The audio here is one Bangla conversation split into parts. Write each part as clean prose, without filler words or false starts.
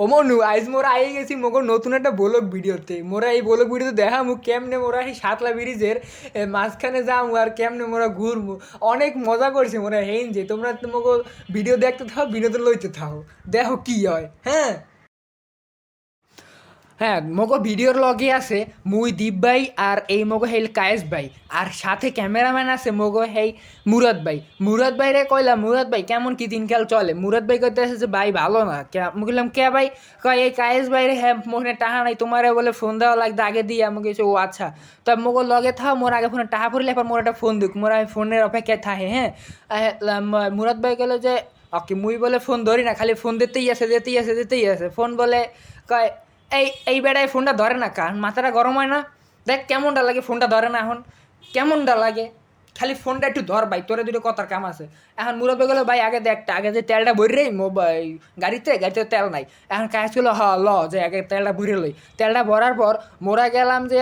ও মনু আইজ মোরা আই গেছি মোগো নতুন একটা ব্লগ ভিডিওতে। মোরা এই ব্লগ ভিডিওতে দেখামু কেমনে মোরা এই সাতলা ব্রিজের মাঝখানে যামু আর কেমনে মোরা ঘুরমু। অনেক মজা করছি মোরা হেন যে তোমরা মোগো ভিডিও দেখতে থাও, বিনোদন লইতে থাও, দেখো কি হয়। হ্যাঁ হ্যাঁ, মগো ভিডিওর লগে আছে মুই দীপ ভাই আর এই মগো হেল কায়েস ভাই, আর সাথে ক্যামেরাম্যান আছে মগো হেই মুরাদ ভাই। মুরাদ ভাই রে কইলাম, মুরাদ ভাই কেমন কি দিনকাল চলে? মুরাদ ভাই কইতে আছে যে ভাই ভালো না। বললাম কে ভাই? কয় এই কায়েস ভাই রে, হ্যাঁ মোহনে টাহা নাই, তোমারে বলে ফোন দেওয়া লাগবে আগে দিয়ে আমাকে। ও আচ্ছা, তো মগো লগে থাও, মোর আগে ফোনে টাহা পড়লে এবার মোর একটা ফোন দিক, মোরা ফোনের অপেক্ষায় থাহে। হ্যাঁ মুরাদ ভাই গেলো যে ওকে, মুই বলে ফোন ধরি না, খালি ফোন দিতেই আছে ফোন বলে। কয় এই এই বেড়ায় ফোনটা ধরে না, কারণ মাথাটা গরম হয় না? দেখ কেমনটা লাগে, ফোনটা ধরে না এখন, কেমনটা লাগে? খালি ফোনটা একটু ধর ভাই, তোরে দুটো কথার কাম আছে। এখন মুরব্বী গেলো ভাই আগে দেখ, আগে যে তেলটা ভরি রে মোবাইল গাড়িতে তেল নাই। এখন কাজ ছিল ল যে আগে তেলটা ভরে লই। তেলটা ভরার পর মোরা গেলাম যে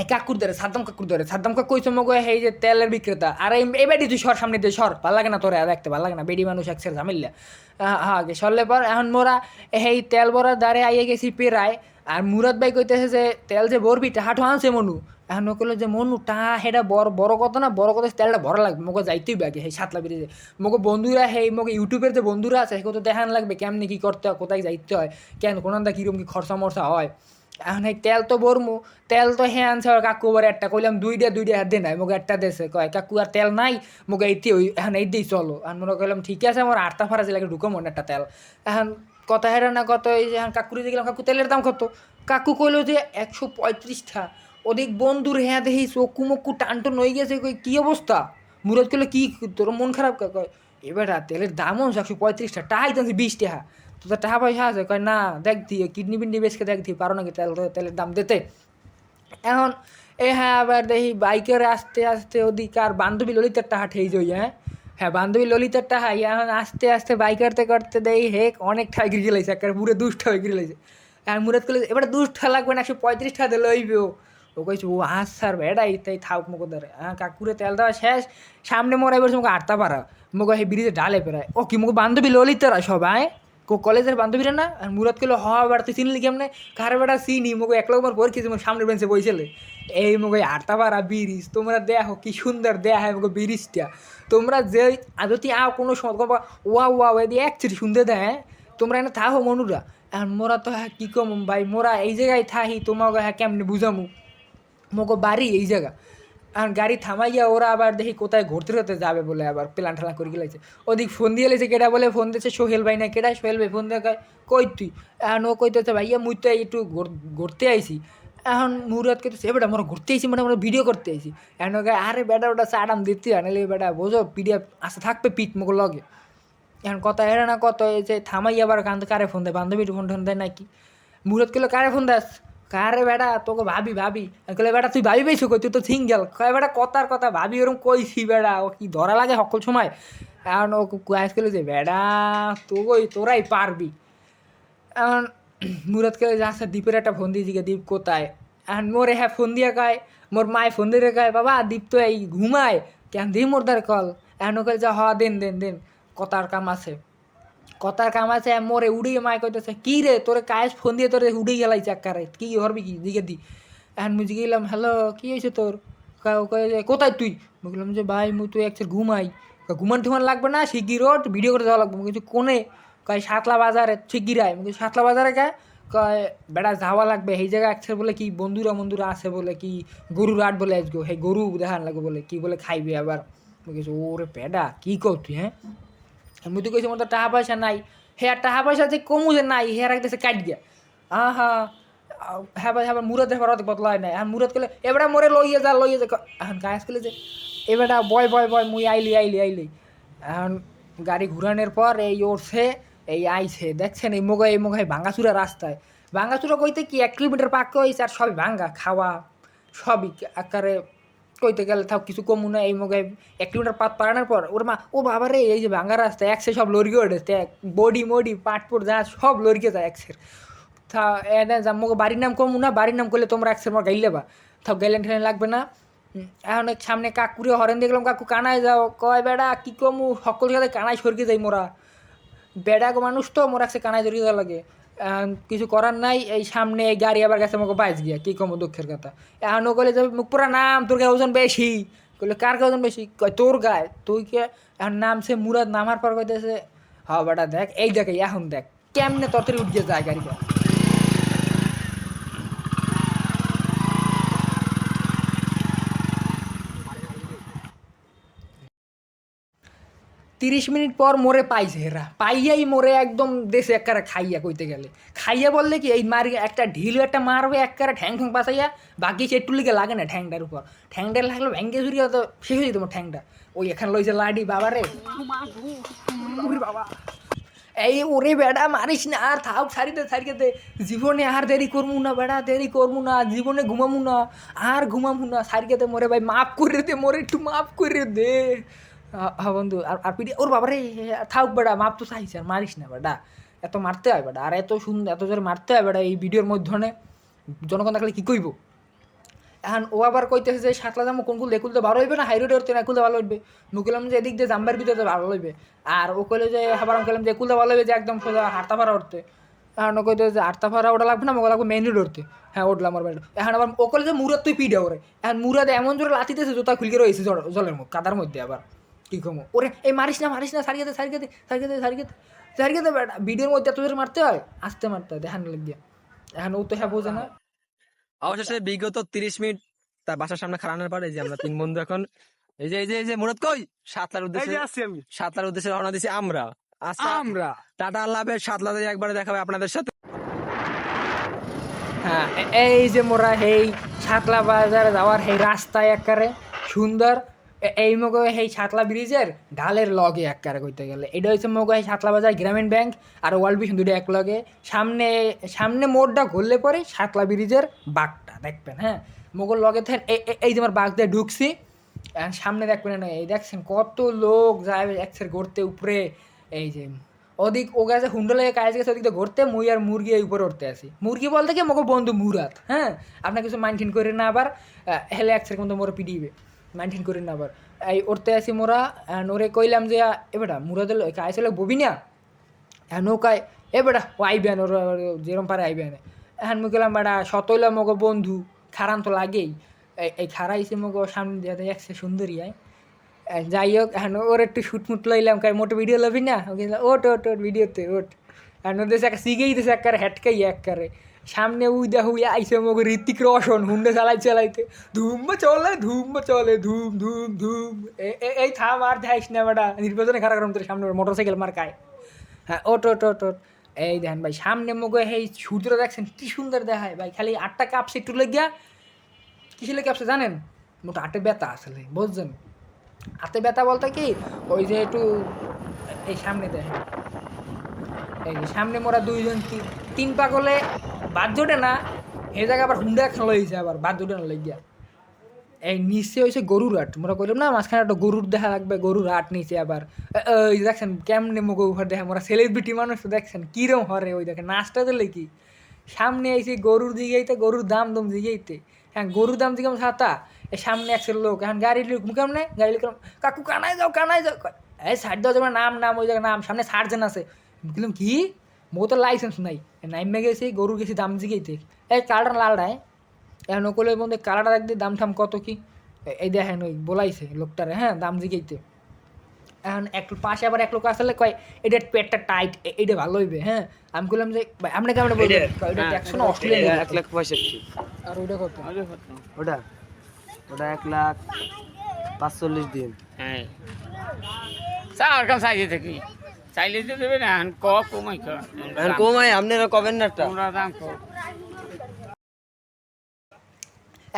এই কাকুর ধরে, সাদ্দাম কাকুর ধরে। সাদ্দাম কাকু কইছে মগো এই যে তেলের বিক্রেতা, আর এই বেডি তুই সর, সামনে দিয়ে সর, ভাল লাগে না তোরে দেখতে, ভাল লাগে না, বেডি মানুষ একসের ঝামেলা। হ্যাঁ সরলে পর এখন মোরা এই তেল ভরার দ্বারে আইয়ে গেছি পেরায়। আর মুরাদ ভাই কইতেছে যে তেল যে ভরবি টাহাঠো আনছে মনু। এখন ও কইলো যে মনু টাহা হেটা বড় কথা না, বড় কথা তেলটা ভরা লাগবে, মোকে যাইতেই আগে সেই সাতলা ব্রিজে। মোকে বন্ধুরা মোকে ইউটিউবের যে বন্ধুরা আছে সেগুলো তো দেখান লাগবে কেমনি কী করতে হয়, কোথায় যাইতে হয়, কেন কোনটা কীরকম কী খরচা মরচা হয়। এখন এই তেল তো ভরমু, তেল তো হ্যাঁ আনছে আর কাকু বলে একটা, কইলাম দুইটা হাত দিয়ে নাই, মোকে একটা দেশে কয় কাকু আর তেল নাই, মোকে এইতে ওই এখন এই দিয়েই চলো। এখন মনে কইলাম ঠিক আছে, আমার আটটা ফারাজি লাগে ঢুকো মনে একটা তেল। এখন কথা হেরা না কত, এই যে এখন কাকুরে গেলাম, কাকু তেলের দাম কত? কাকু কইলো যে 135টা। ওদিক বন্ধুর হ্যাঁ দেখি চকু মকু টানটন হয়ে গেছে, কই কী অবস্থা? মুরত কইলো কি তোর মন খারাপ? কয় এবার তেলের দামও 135টা, টাহাই টানছি 20 টাকা। তো টাকা পয়সা আছে? কয় না, দেখ দিয়ে কিডনি বিডনি বেচকে দেখ দিয়ে পারো নাকি তেলের দাম দিতে। এখন হ্যাঁ আবার দেখি বাইকের আস্তে আস্তে ওদিক আর বান্ধবী ললিতার টাহা ঠেই যাই। হ্যাঁ বান্ধবী ললিতার টাহা এখন আস্তে আস্তে বাইক করতে করতে দেই হেক অনেক ঠাই গিয়ে লাইছে, একটা পুরো 200 হয়ে গিয়ে লাইছে। আর মুরাদ করলে এবার 200 লাগবে না, 135 দিলে লইবে। ও কইছে ও স্যার বেড়াই তাই থাক মুখো ধরে। হ্যাঁ কাকুরে তেল দেওয়া শেষ, সামনে মরাই বলছে মুখে আটটা পারা, মুখে সেই ব্রিজে ডালে পেরায়। ও কি মুখে বান্ধবী ললিতারা সবাই কলেজের বান্ধবীরা না? আর মুরাদ করলো বেড়া তুই চিনলি কেমনে? কারে বেড়া চিনি, মুখে এক লগবার পরীক্ষা সামনের বেঞ্চে বইছিলে। এই মুখে আটটাপাড়া ব্রিজ তোমরা দেখো কি সুন্দর দেয়া হয় মুখে ব্রিজটা। তোমরা যে যদি কোনো সময় ওয়া এদি একচেটি শুনতে দেয়, তোমরা এনে থাকো মনুরা। এখন মোরা তো হ্যাঁ কী কম ভাই, মোরা এই জায়গায় থাকি, তোমাকে হ্যাঁ কেমনি বুঝামু? মোকে বাড়ি এই জায়গা। এখন গাড়ি থামাইয়া ওরা আবার দেখি কোথায় ঘুরতে যাবে বলে আবার প্ল্যান ঠেলা করে গেলেছে। ওদিক ফোন দিয়ে লেছে, কেটা বলে ফোন দিয়েছে সোহেল ভাই না কেটা, সোহেল ভাই ফোন দিয়ে কই তুই? এখন ও কইতেছে ভাইয়া মুই তো একটু ঘুরতে আইছি। এখন মুরাদ কইতেছে এ বেটা মোরা ঘুরতে আইছি মানে আমরা ভিডিও করতে আইছি। এখন ওকে আরে বেটা ওটা চাটাম দিতে আনলে বেটা বোঝো পিডিএফ আসতে থাকবে পিঠ মুখ লগে। এখন কথা হেরে না কত, এই যে থামাই আবার কান্দে, কারে ফোন দেয়? বান্ধবীর ফোন টোন দেয় নাকি? মুরত কইলো কারে ফোন দাস? কারে বেটা তোকে ভাবি কইলে বেটা তুই ভাবি পাইছো কই? তুই তো সিঙ্গেল। কয় বেটা কথার কথা ভাবি ওরম কইছি বেটা, ও কি ধরা লাগে সকল সময়? এখন ও কুয়াস করলো যে বেটা তোরাই পারবি। এখন মুরাদ কে আচ্ছা দীপের একটা ফোন দিয়ে জিগে দীপ কোথায়? এখন মোরে হ্যাঁ ফোন দিয়ে কয়, মোর মায় ফোন দিয়ে কয় বাবা দীপ তো এই ঘুমায়, কেন দিই মোর দ্বার কল। এখন ও কয় যে হ দেন কথার কাম আছে, কথার কাম আছে। মোরে উড়িয়ে মায় কইতেছে কি রে তোরে কায়েস ফোন দিয়ে তোরে উড়ে গেলাই চাক্কারে, কি হরবি কি দিকে দি। এখন মুই গেলাম হ্যালো কি হয়েছে তোর? কয়ে যে কোথায় তুই? বললাম যে ভাই মুই তুই একচের ঘুমাই। ঘুমান টুমান লাগবে না, শিগগির ওঠ, ভিডিও করে যাওয়া লাগবে। কিছু কোনে? কয় সাতলা বাজারে, শিগগির আয়। মুই সাতলা বাজারে কে? কয় বেড়া যাওয়া লাগবে এই জায়গায় একচের বলে কি বন্ধুরা আছে বলে কি গরুর আট বলে আসবো, হে গরু দেখান লাগবে বলে কি বলে খাইবে আবার। কিছু ওরে পেডা কি কর তুই? হ্যাঁ মুই তো কইছি মোর তো টাকা পয়সা নাই। হ্যাঁ টাকা পয়সা যে কমু যে নাই, হ্যাঁ রাখতেছে কাট গিয়া। হ্যাঁ হ্যাঁ ভাই হ্যাঁ মুরাদ দেখবার অত বদলা হয় নাই। এখন মুরাদ করলে এবারে মোরে লইয়ে যা এখন গায়েস করলে যে এবারটা বয় মুই আইলি। এখন গাড়ি ঘুরানোর পর এই ওরছে, এই আইছে দেখছেন এই মোগাই ভাঙ্গাচুরা রাস্তায়। ভাঙ্গাচুরা কইতে কি 1 কিলোমিটার পাক হয়েছে, আর সবই ভাঙ্গা খাওয়া সবই আকারে কইতে গেলে তাও কিছু কমু না। এই মোগাই 1 কিলোমিটার পাত পাড়ানোর পর ওর মা ও বাবা রে এই যে ভাঙ্গা রাস্তা একসে সব লড়িয়ে ওঠে, বডি মডি পাটপুর যা সব লড়িয়ে যায় একসের। তা এনে যা মোকে বাড়ির নাম কমু না, বাড়ির নাম করলে তোমরা একসের মর গাইলে বা তাও গাইলেন ঠেলেন লাগবে না। এখন সামনে কাকুরে হরেন দেখলাম, কাকু কানায় যাও। কয় বেড়া কি কমু সকল সাথে কানায় সরকে যাই মোরা, বেড়া গো মানুষ তো মোরা একসে কানায় ধরিয়ে দেওয়া লাগে। কিছু করার নাই, এই সামনে এই গাড়ি আবার গেছে আমাকে বাইচ গিয়া, কী কম দুঃখের কথা। এখন ও কলে যে মুখ পুরা নাম, তোর গায়ে ওজন বেশি। কইলে কার গায়ে ওজন বেশি? কয় তোর গায়ে। তুই কে? এখন নামছে মুরাদ, নামার পর কইতেছে হ বেটা দেখ, এই দেখ এখন দেখ কেমনে তরতরি উঠ গিয়ে যায় গাড়িটা। 30 মিনিট পর মোরে পাইছে হেরা, পাইয়াই মোরে একদম দেশে একবারে খাইয়া, কইতে গেলে খাইয়া বললে কি এই মারি একটা ঢিল একটা মারবে একবারে ঠ্যাং ঠ্যাং পাশাইয়া, বাকি একটু লিগে লাগে না ঠ্যাংটার উপর, ঠ্যাংটা লাগলো ভেঙ্গে চুরিয়া তো শেষ হয়ে যেত তোমার ঠ্যাংটা। ওই এখানে লইছে লাডি বাবারে বাবা, এই ওরে বেড়া মারিস না আর থাক, ছাড়িতে ছাড়িতে জীবনে আর দেরি করবো না বেড়া, দেরি করবো না জীবনে, ঘুমামু না আর ঘুমামু না, ছাড়িতে মোরে ভাই মাফ করে দে, মোরে একটু মাফ করে দে। হ্যাঁ বন্ধু, আর পিঠে ওর বাবারে থাক বেড়া, মাপ তো চাইছে আর মারিস না বেটা, এত মারতে হয় বেটা, আর এত সুন্দর এত জোরে মারতে হয় বেটা এই ভিডিওর মধ্যে জনগণ দেখলে কী কইব। এখন ও আবার কইতেছে যে সাতলা জামো কোন কুল একুলতে ভালো হইবে না হাইরোডে উঠতে না একুলতে ভালো হইবে, মুকিলাম যে এদিক দিয়ে জাম্বার ভিতরে ভালো হইবে, আর ও কইলে যে আবার আমি কইলাম যে একুলতে ভালো হইবে যে একদম সোজা হাঁটাফাড়া উঠতে। এখন ও কইতে যে হাঁটাফাড়া ওটা লাগবে না, মোকে লাগবে মেইন রোড উঠতে। হ্যাঁ উঠলাম আমার বাড়ি। এখন আবার ও কইলে যে মুরাদ তুই পিডা ওরে, এখন মুরাদ এমন জোরে লাতিতেছে জোতা খুলকে রয়েছে জলের মধ্যে কাদার মধ্যে, আবার কী কমো ওরে এই মারিস না মারিস না, সারিয়ে দে সারিয়ে দে সারিয়ে দে সারিয়ে দে সারিয়ে দে বেটা, ভিডিওর মধ্যে এত জোরে মারতে হয়, আসতে মারতে হয় দেখান লাগিয়া। এখন ও তো হ্যাঁ বোঝে না। অবশেষে বিগত 30 মিনিট তার বাসার সামনে খাড়ানোর পরে যে আমরা 3 বন্ধু এখন এই যে মুরাদ কই সাতলার উদ্দেশ্যে রওনা দিছি আমরা। আচ্ছা আমরা টাটা আল্লাহ হাফেজ, সাতলাতে একবারে দেখা হবে আপনাদের সাথে। হ্যাঁ এই যে মোরা এই ছাতলা বাজারে যাওয়ার এই রাস্তায় একবারে সুন্দর, এই মগো এই ছাতলা ব্রিজের ঢালের লগে একবারে কইতে গেলে এটা হচ্ছে মগো এই ছাতলা বাজার গ্রামীণ ব্যাংক আর ওয়ার্ল্ড ভিশন দুটো এক লগে, সামনে সামনে মোড়টা ঘুরলে পরে ছাতলা ব্রিজের বাঘটা দেখবেন। হ্যাঁ মগোর লগে থাকেন, এই যে আমার বাঘ দিয়ে ঢুকছি, সামনে দেখবেন না এই দেখছেন কত লোক যায় একসের ঘুরতে উপরে, এই যে ওদিক ও গেছে হুন্ডলে কাজ গেছে ওদিকে ঘুরতে, মুই আর মুরগি এই উপরে উঠতে আসি, মুরগি বলতে কি মগো বন্ধু মুরাদ। হ্যাঁ আপনার কিছু মাইন্টেন করে না আবার হেলে একসের কিন্তু মোরা পিডিবে, মাইন্টেন করি না আবার এই উঠতে আসি মোরা। ওরে কইলাম যে এ বেটা মুরাদের কাজলে ববি না, হ্যাঁ নৌকায় এ বেটা ও আইবেন ওর যেরম পারে আইবেন। এখন মুই গেলাম বেটা সতইলা মগো বন্ধু খারান তো লাগেই, এই খারাইছে মগো সামনে দিয়ে একসে সুন্দরী আয়। যাই হোক এখন ওর একটু শুটমুট লইলাম, কার মোটো ভিডিও লবি না, ওট ওট ওট ভিডিওতে ওট। এখন ওদের একটা শিখেই দিয়েছে একবারে হেটকাই একবারে, সামনে উই দেখো আইসে মগো ঋতিক রোশন হুন্ডে চালাইতে ধুম চলে ধুম ধুম ধুম। এই থাম আর যাইস না বেটা, নির্বাচনে খারাপ তোর সামনে মোটর সাইকেল মার খায়। হ্যাঁ ওট ওট ওট ওট। এই দেখেন ভাই সামনে মগো এই সূর্য দেখছেন কি সুন্দর দেখায় ভাই, খালি 8টা কাপসে একটু লেগিয়া কিসে লেগে কাপসে জানেন, মোটা 8 ব্যথা আসলে বুঝছেন, হাতে ব্যথা বলতে কি ওই যে একটু এই সামনে দেখেন, এই যে সামনে মোরা 2-3 পাগলে বাদ জোটে না, এই জায়গায় আবার হুন্ডা এখন লইছে আবার বাদ জোটে না লইয়া। এই নিচে হয়েছে গরুর হাট, মোরা কইলাম না মাঝখানে একটা গরুর দেখা লাগবে, গরুর হাট নিচে আবার ওই দেখছেন কেমনে মুখ উপর দেখা, মোরা সেলিব্রিটি মানুষ তো দেখছেন কিরম হরে, ওই দেখেন নাচটা দিলে কি সামনে আইসি গরুর দিকেইতে, গরুর দাম দিকেইতে। হ্যাঁ গরুর দাম দিকে ছাতা, এই সামনে একশো লোক, এখন গাড়ি লোক কেমনে গাড়ি লোক কাকু কানাই যাও এই সাইড দাও তোমার নাম ওই জায়গায় নাম সামনে সার্জেন আছে, বললাম কি মো তো লাইসেন্স নাই, নাইমে গেছি গরু গেছি দাম জিগেইতে, এই কালারটা লালটায় এখন ওগুলোর মধ্যে কালারটা দেখতে দাম ঠাম কত কি, এই দেখেন ওই বলাইছে লোকটারে, হ্যাঁ দাম জিগেইতে। এখন একটু পাশে আবার এক লোক আসলে কয় এটার পেটটা টাইট, এটা ভালো হইবে। হ্যাঁ আমি বললাম যে আপনি কেমন বলবেন, এটা 1,65,000। আর ওইটা কত, ওটা 1,45,000 দিন। হ্যাঁ চার কাম চাইলে থাকি চাইলে তো দেবে না, কমাই আপনারা কবেন না একটা তোমরা দাম কো।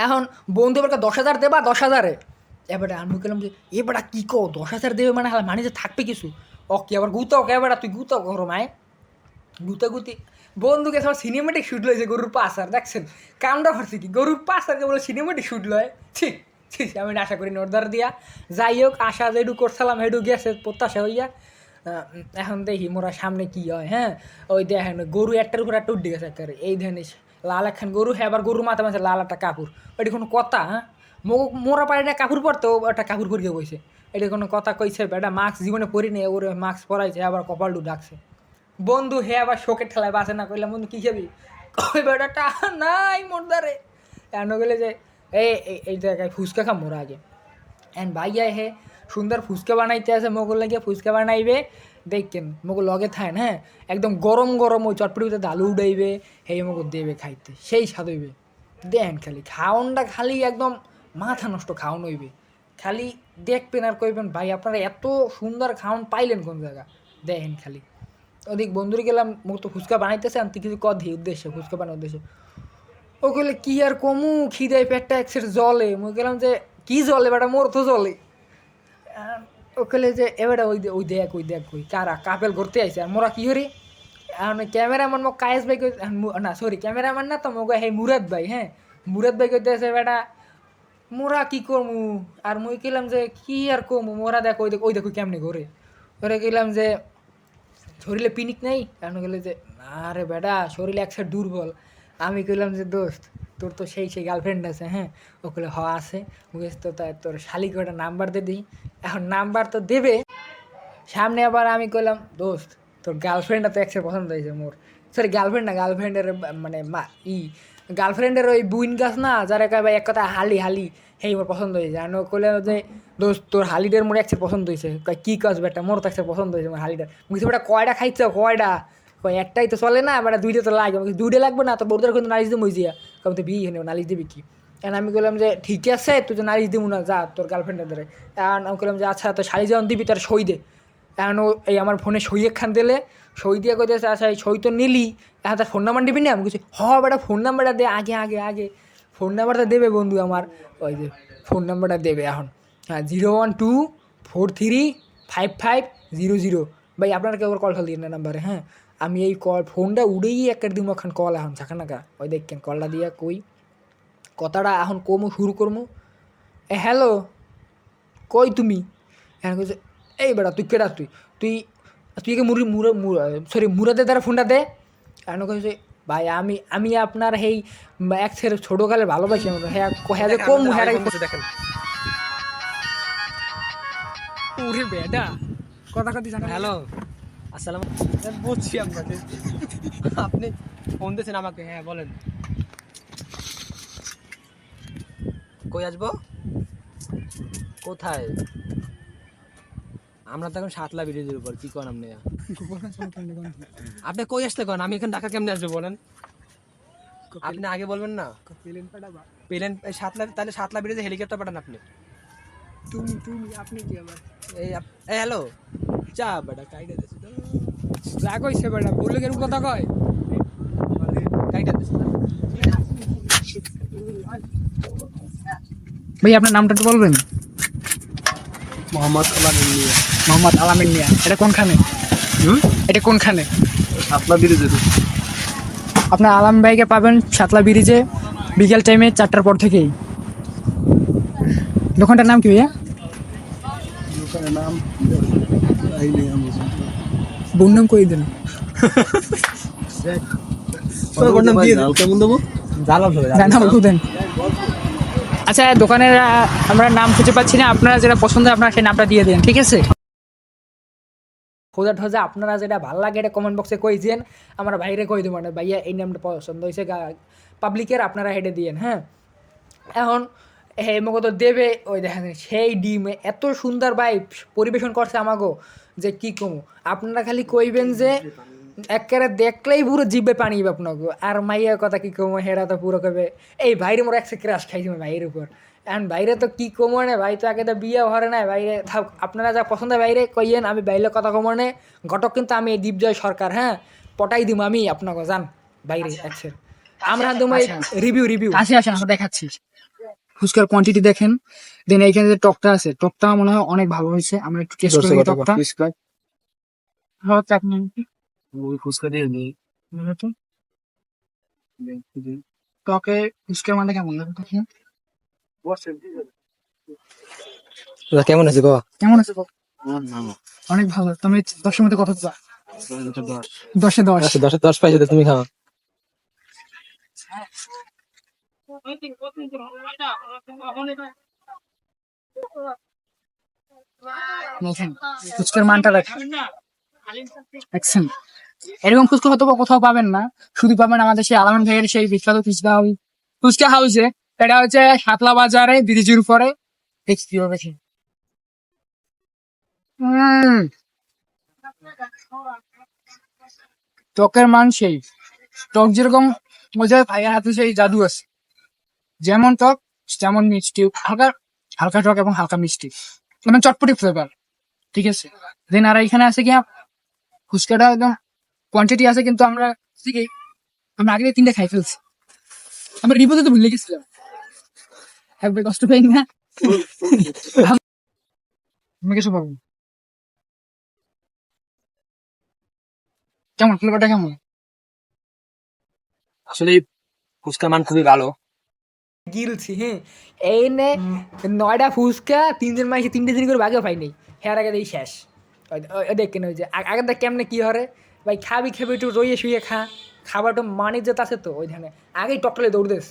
এখন বন্ধু এবার 10,000 দেবা 10,000-এ, এবারে আমি বললাম যে এবারে কী কো 10,000 দেবে মানে হাল মানে যে থাকবে কিছু, ও কি আবার গুতাও কে এবার তুই গুতাও করো মায় গুতাগুতি। বন্ধুকে সব সিনেমেটিক শ্যুট লয়েছে গরুর পাশার, দেখছেন কামটা করছে কি গরুর পাশারকে বলে সিনেমেটিক শ্যুট লয়, ঠিক ঠিক আমি আশা করি নর্দার দিয়া। যাই হোক আশা যেটু করছিলাম হেডু গেছে প্রত্যাশা হইয়া। এখন দেখি মোরা সামনে কি হয়। হ্যাঁ ওই দেখেন গরু একটার উপর একটা উঠে গেছে একেবারে, এই ধরেন লাল একখান গরু, হ্যাঁ আবার গরুর মাথা মাঝে লাল একটা কাপড়, ওইটি কোনো কথা? হ্যাঁ মোরা পারি না কাপড় পরতে, ও একটা কাপড় পরিয়ে বইছে, এটা কোনো কথা কইছে? বেটা মাস্ক জীবনে পরি নেই, ওরে মাস্ক পরাইছে আবার কপালটু ডাকছে, বন্ধু হে আবার শোকের ঠেলায় বাসে না, কইলাম বন্ধু কি খাবি, কই বেটাটা নাই মোরদারে, এমন গেলে যে এই জায়গায় ফুচকা খাম মোরা আগে। এন্ড ভাইয়া হে সুন্দর ফুচকা বানাইতে আছে, মোগল লাগিয়ে ফুচকা বানাইবে দেখেন, মোগল লগে থাকেন হ্যাঁ, একদম গরম গরম ওই চটপটির ভিতরে আলু উঠাইবে, সেই মোগল দেবে খাইতে, সেই স্বাদ হইবে। দেন খালি খাওনটা খালি একদম মাথা নষ্ট খাওন হইবে, খালি দেখবেন আর কইবেন ভাই আপনারা এত সুন্দর খাওন পাইলেন কোন জায়গা, দেখেন খালি। ওদিক বন্ধুরে গেলাম, মুখ তো ফুচকা বানাইতেছে, আমি কিছু কদি উদ্দেশ্যে ফুচকা বানানোর উদ্দেশ্যে, ও কইলে কি আর কমু খিদায় পেটটা একসের জলে, মুই গেলাম যে কি জলে বেটা, মোর তো জলে। ও কইলে যে এবারে ওই দেখ কই কারা কাপেল করতে আইছে, আর মোরা কি হরি এখন ক্যামেরাম্যান মোক কায়েস ভাই না সরি ক্যামেরাম্যান না তো মোক হে মুরাদ ভাই, হ্যাঁ মুরাদ ভাই কইতে আছে বেটা মোরা কি করমু, আর মুই কইলাম যে কি আর কমু, মোরা দেখ ওই দেখো কেমনে ঘরে, ওরে কইলাম যে শরীরে পিনিক নেই, কারণ গেলে যে আরে বেটা শরীরে একসাথে দুর্বল। আমি কইলাম যে দোস্ত তোর তো সেই গার্লফ্রেন্ড আছে, হ্যাঁ ও কইলে হ আছে, বুঝিস তো তাই তোর শালিকে ওটা নাম্বার দিয়ে দিই, এখন নাম্বার তো দেবে সামনে, আবার আমি কইলাম দোস্ত তোর গার্লফ্রেন্ডটা তো একসাথে পছন্দ হয়েছে মোর, সরি গার্লফ্রেন্ড না গার্লফ্রেন্ডের মানে গার্লফ্রেন্ডের ওই বুইন গাছ না যারা কয় ভাই এক কথা হালি হালি, সেই মোর পছন্দ হয়েছে। আর কইলে যে দোস্ত তোর হালিডের মোর একসাথে পছন্দ হয়েছে, কয় কী কাজ বেটা, মোর তো একসাথে পছন্দ হয়েছে মোর হালিটার, বুঝছি বেটা কয়টা খাইছ কয়টা, কয় একটাই তো চলে না বেটা, দুইটা তো লাগবে, আমাকে দুইটা লাগবে না, তোর বড়দের কিন্তু নালিশ দিব মইজিয়া, কবে তো বিয়ে নেব নালিশ দিবি কি, এখন আমি বললাম যে ঠিক আছে তুই তো নালিশ দিব না যা তোর গার্লফ্রেন্ডের ধরে, এখন আমি বললাম যে আচ্ছা তোর শাড়ি যখন দিবি তার সই দে, এখন এই আমার ফোনে সই একখান দিলে সই দিয়ে কইতেছে আচ্ছা এই সই তো নিলি, এখন তার ফোন নাম্বার দিবি না, আমি কিছু বেটা ফোন নাম্বারটা দে আগে আগে আগে, ফোন নাম্বারটা দেবে বন্ধু আমার, ওই যে ফোন নাম্বারটা দেবে এখন, হ্যাঁ 012435500, ভাই আপনারা কেউ কল খাল দিয়ে না নাম্বারে, হ্যাঁ আমি এই কল ফোনটা উড়েই একটা দিন ওখান কল এখন ঝাঁকানাকা, ওই দেখেন কলটা দিয়া কই কথাটা এখন কমু শুরু করমু, হ্যালো কই তুমি, এখন কইছে এই বেটা তুই কেডা তুই তুই তুই কি সরি মুরাদের দ্বারা ফোনটা দে, এখন কইছে ভাই আমি আপনার সেই এক ছেলে ছোটোকালে ভালোবাসি, হ্যাঁ হ্যাঁ যে কম হ্যাঁ দেখেন ওরে বেটা কথা কথা জানা, হ্যালো আসসালাম, বুঝছি আপনাকে, আপনি ফোন দিয়েছেন আমাকে, হ্যাঁ বলেন কই আসবো, কোথায়, আমরা তো এখন সাতলা ব্রিজের উপর, কি করেন আপনি, আপনি কই আসতে করেন, আমি এখন ঢাকা কেমনে আসবো বলেন, আপনি আগে বলবেন না, প্লেন সাতলা, তাহলে সাতলা ব্রিজে হেলিকপ্টার পাঠান আপনি, তুমি আপনি কি আবার এই হ্যালো চা বেটা কাইটা দিছে তো, যা কইছে বেটা বললে কেন কথা কয়, কাইটা দিছে ভাই আপনার নামটা তো বলবেন, মোহাম্মদ আলামিন মিয়া, মোহাম্মদ আলামিন মিয়া, এটা কোনখানে, এটা কোনখানে, সাতলা ব্রিজে, আপনার আলাম ভাইকে পাবেন সাতলা ব্রিজে বিকেল টাইমে 4টার পর থেকেই। দোকানটার নাম কি ভাইয়া, দোকানের নাম বোন নাম কই দেন, নাম দেন। আচ্ছা দোকানের আমরা নাম খুঁজে পাচ্ছি না, আপনারা যেটা পছন্দ হয় আপনারা সেই নামটা দিয়ে দেন, ঠিক আছে। খোঁজা ঠোঁজা আপনারা যেটা ভালো লাগে এটা কমেন্ট বক্সে কই দিন, আমরা বাইরে কই দেবো না ভাইয়া এই নামটা পছন্দ হয়েছে পাবলিকের, আপনারা হেঁটে দিয়েন, হ্যাঁ এখন হে মগো তো দেবে, ওই দেখেন সেই ডিম এত সুন্দর ভাই পরিবেশন করছে আমাগো যে কি কমু, আপনারা খালি কইবেন যে একেবারে দেখলেই পুরো জিভে পানি আপনাকে, আর মাইয়ার কথা কি কমো হেরা তো পুরো কবে এই ভাইরে মোর একসে ক্রাশ খাইছি ভাইয়ের উপর, এখন বাইরে তো কি কমো নে ভাই, তো আগে তো বিয়ে ভরে নাই বাইরে থাক, আপনারা যা পছন্দ বাইরে কইয়েন, আমি বাইরে কথা কমো নে ঘটক কিন্তু আমি দীপজয় সরকার, হ্যাঁ পটাই দিব আমি আপনাকে যান বাইরে একসের, আমরা তোমার রিভিউ আসে আমরা দেখাচ্ছি, ফুচকার কোয়ান্টিটি দেখেন, দেন এইখানে যে টকটা আছে টকটা মনে হয় অনেক ভালো হয়েছে, আমরা একটু টেস্ট করে দেখি টকটা, হ্যাঁ চাক মিনিট ওই ফুচকা দিয়ে নেই, টকে ফুচকার মানে কেমন লাগে দেখি, কেমন আছে গো, কেমন আছে গো? অনেক ভালো, তুমি 10-এর মধ্যে কত দাও? 10-এ 10। 10-এ 10 পাইছো তো, তুমি খাও। দেখেন ফুচকার মানটা দেখেন, দেখছেন এরকম ফুচকা হয়তো বা কোথাও পাবেন না, শুধু পাবেন আমাদের সেই আলামিন ভাইয়ের সেই বিখ্যাত ফুচকা হাউসে। এটা হচ্ছে শাতলা বাজারে ব্রিজের উপরে। দেখছি কিভাবে খেয়ে। টকের মান সেই, টক যেরকম মজার ভাইয়ের হাতে সেই জাদু আছে, যেমন টক তেমন মিষ্টি, হালকা হালকা টক এবং হালকা মিষ্টি, মানে চটপটি ফ্লেভার। ঠিক আছে, দেন আর এখানে আছে কি ফুচকাটা একদম কোয়ান্টিটি আছে, কিন্তু আমরা ঠিকই আমরা আগে 3টা খাই ফেলছি। আমরা রিপোর্টে তো ভুলে গেছিলাম, একবার কষ্ট পাই না। আমি কিছু পাবো কেমন, ফ্লেভারটা কেমন? আসলে ফুচকার মান খুবই ভালো। গিলছি হ্যাঁ, এই নে 9টা ফুচকা, 3 জন মাইসে 3টে দিন করে ভাগে পাই নেই, হ্যাঁ আগে এই শেষ। দেখ কেন ওই যে আগে দেখ কেমনে কি হরে ভাই, খাবি খাবি একটু রইয়ে শুয়ে খা, খাবারটা মানের যেতে আছে তো ওইখানে আগেই টকটালে দৌড় দেস।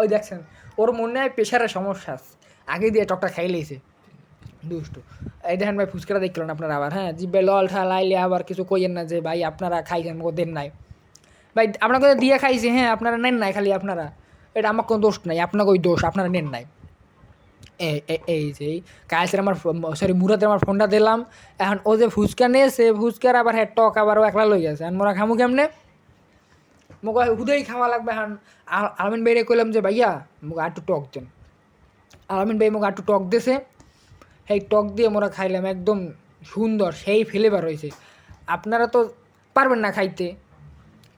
ওই দেখছেন, ওর মনে হয় প্রেশারের সমস্যা আছে, আগে দিয়ে টকটা খাই লেছে দুষ্টু। এই দেখেন ভাই ফুচকাটা দেখলেন আপনারা আবার, হ্যাঁ জিব্বে লল ঠালাইলে আবার কিছু কইেন না যে ভাই আপনারা খাইছেন দেন নাই। ভাই আপনাকে দিয়ে খাইছে, হ্যাঁ আপনারা নেন নাই, খালি আপনারা, এটা আমার কোনো দোষ নাই, আপনাকে ওই দোষ, আপনারা নেন নাই। এই যে কালসের আমার সরি মুরাদের আমার ফোনটা দিলাম, এখন ও যে ফুচকা নিয়েছে ফুচকার আবার হ্যাঁ টক আবার ও একলা লই গেছে, এখন মোরা খামু কেমনে, মোক হুদেই খাওয়া লাগবে। এখন আলমিন ভাইরে কইলাম যে ভাইয়া মোক আর একটু টক দেন, আলমিন ভাই মোক আর একটু টক দিয়েছে, সেই টক দিয়ে মোরা খাইলাম, একদম সুন্দর সেই ফ্লেভার হয়েছে। আপনারা তো পারবেন না খাইতে,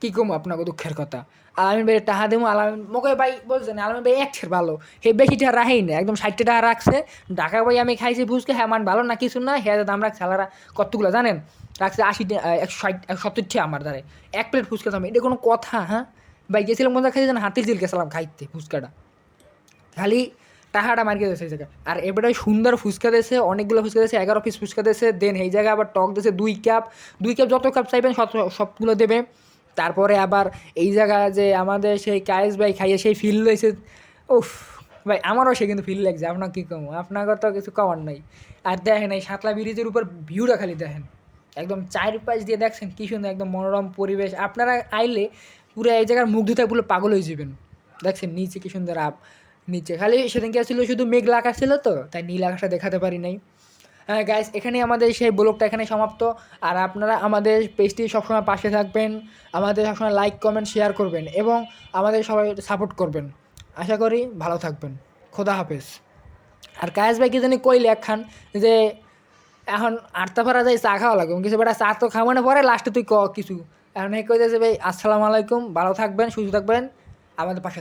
কি কম আপনাকে দুঃখের কথা। আলামিন ভাই টাহা দেবো, আলামিন মোকে ভাই বলছেন আলামিন ভাই একশের ভালো, হে বেশি টাকা রাখেই না, একদম 60 টাকা রাখছে। ঢাকা ভাই আমি খাইছি ফুচকা, হ্যাঁ মান ভালো না কিছু না, হ্যাঁ দাম রাখছে আলারা কতগুলো জানেন, রাখছে 80 160 170 টাকা আমার দ্বারে 1 প্লেট ফুচকা দাম, এটা কোনো কথা? হ্যাঁ ভাই গেছিলাম মজা খাইছি যেন হাতির ঝিল গেছিলাম খাইতে ফুচকাটা, খালি টাকাটা মার্কে দিয়েছে এই জায়গায়। আর এবারে সুন্দর ফুচকা দিয়েছে, অনেকগুলো ফুচকা দিয়েছে, 11 পিস ফুচকা দিয়েছে, দেন এই জায়গায় আবার টক দিয়েছে 2 কাপ, 2 কাপ যত কাপ চাইবেন সবগুলো দেবে। তারপরে আবার এই জায়গায় যে আমাদের সেই কায়েস ভাই খাইয়ে সেই ফিল লইছে, উফ ভাই আমারও সে কিন্তু ফিল লাগছে, আপনার কী কম, আপনাকে তো কিছু কমার নাই। আর দেখেন এই শাতলা ব্রিজের উপর ভিউটা খালি দেখেন, একদম চারপাশ দিয়ে দেখছেন কী সুন্দর একদম মনোরম পরিবেশ। আপনারা আইলে পুরো এই জায়গার মুগ্ধতায় পুরো পাগল হয়ে যাবেন। দেখছেন নিচে কী সুন্দর নিচে, খালি সেদিনকে ছিল শুধু মেঘলা আকাশ ছিল তো তাই নীল আকাশটা দেখাতে পারি নাই। হ্যাঁ গাইস, এখানে আমাদের সেই ব্লগটা এখানে সমাপ্ত। আর আপনারা আমাদের পেজটি সবসময় পাশে থাকবেন, আমাদের সবসময় লাইক কমেন্ট শেয়ার করবেন এবং আমাদের সবাই সাপোর্ট করবেন। আশা করি ভালো থাকবেন। খোদা হাফেজ। আর কায়েস ভাই কি জানি কইলে একখান যে এখন আটটা পারা যায় চা খাওয়া লাগবে, কিছু বেটা চা তো খাওয়ানো পরে লাস্টে তুই ক কিছু, এখন কই যে ভাই আসসালামু আলাইকুম, ভালো থাকবেন, সুস্থ থাকবেন, আমাদের পাশে থাকবেন।